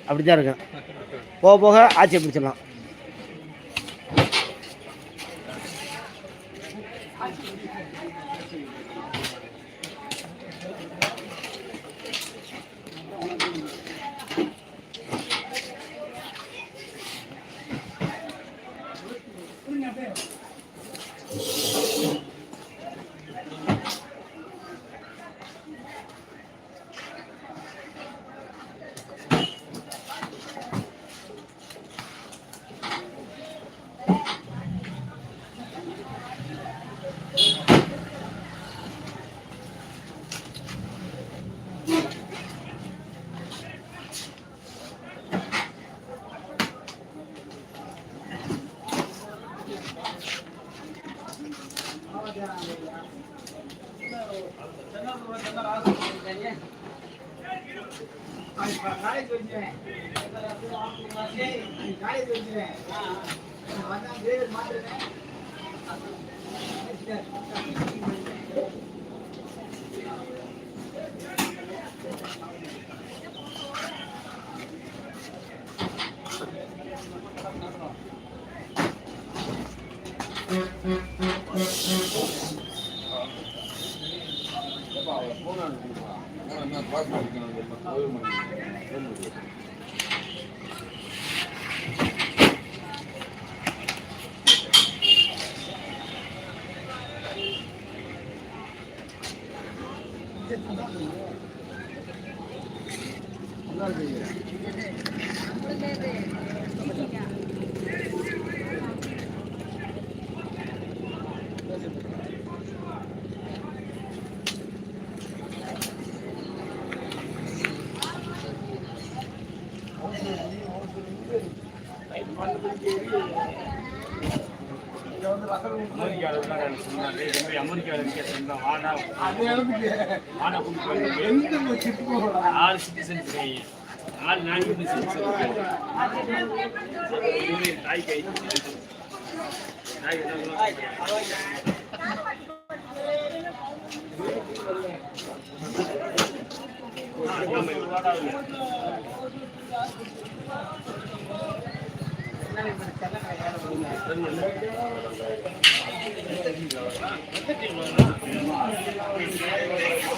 அப்படி தான் இருக்கும். போக போக ஆட்சியை பிடிச்சிடலாம்.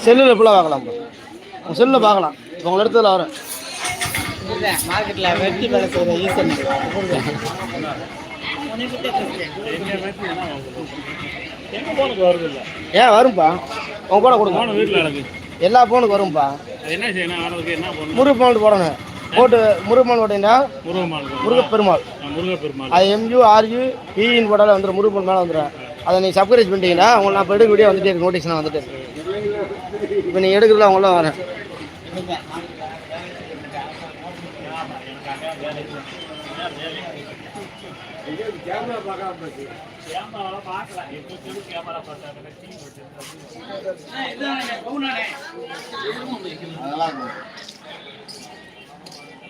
செல்லில் ஃபுல்லாக பார்க்கலாம். செல்லில் பார்க்கலாம். உங்களை இடத்துல வரேன் மார்க்கெட்டில் வெட்டி வேலை செய்கிற ஈசன் ஏன் வரும்பா. உங்க கூட கொடுங்க. வீட்டில் எனக்கு எல்லா ஃபோனுக்கு வரும்பா. என்ன செய்யணும்? முருகப்பெருமாள் போடணும். போட்டு முருகப்பெருமாள் போட்டீங்கன்னா முருகப்பெருமாள் அது MURU PIN போட்டாலே வந்துடும். முருகப்பெருமாள் மேலே வந்துடும். அதை நீங்கள் சப்ஸ்கிரைப் பண்ணிட்டீங்கன்னா உங்களை நான் இப்போ எடுக்க வீடியோ வந்துட்டே இருக்கு. நோட்டீஸ்லாம் வந்துட்டு இருக்கு. இப்போ நீங்கள் எடுக்கிறதுல அவங்களாம் வரேன்.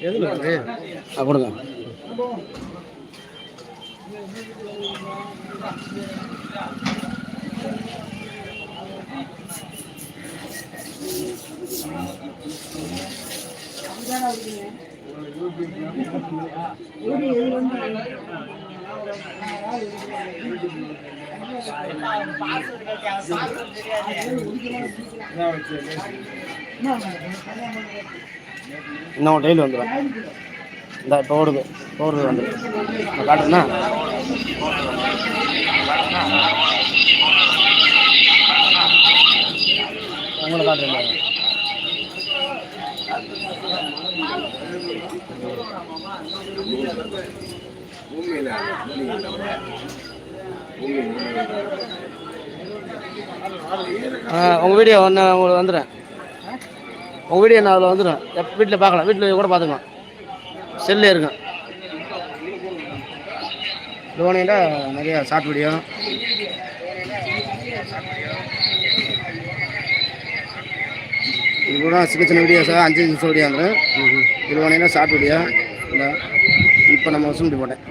எதுல கொடுங்க. இன்னும் டெய்லி வந்துடும். இந்த இப்போ ஓடுது வந்துடும். காட்டுறேன்னா உங்களை காட்டுறேன். உங்கள் வீடியோ ஒன்று உங்களுக்கு வந்துடுறேன். உங்கள் வீடியோ நான் அதில் வந்துடும். வீட்டில் பார்க்கலாம். வீட்டில் கூட பார்த்துக்கலாம். செல்லே இருக்கும். லோனியில் நிறையா ஷார்ட் வீடியோ இது கூட சின்ன வீடியோஸாக 5 நிமிஷம் வீடியோ வந்துடும். இது லோனியில் ஷார்ட் வீடியோ இல்லை. இப்போ நம்ம வசூல் போட்டேன்.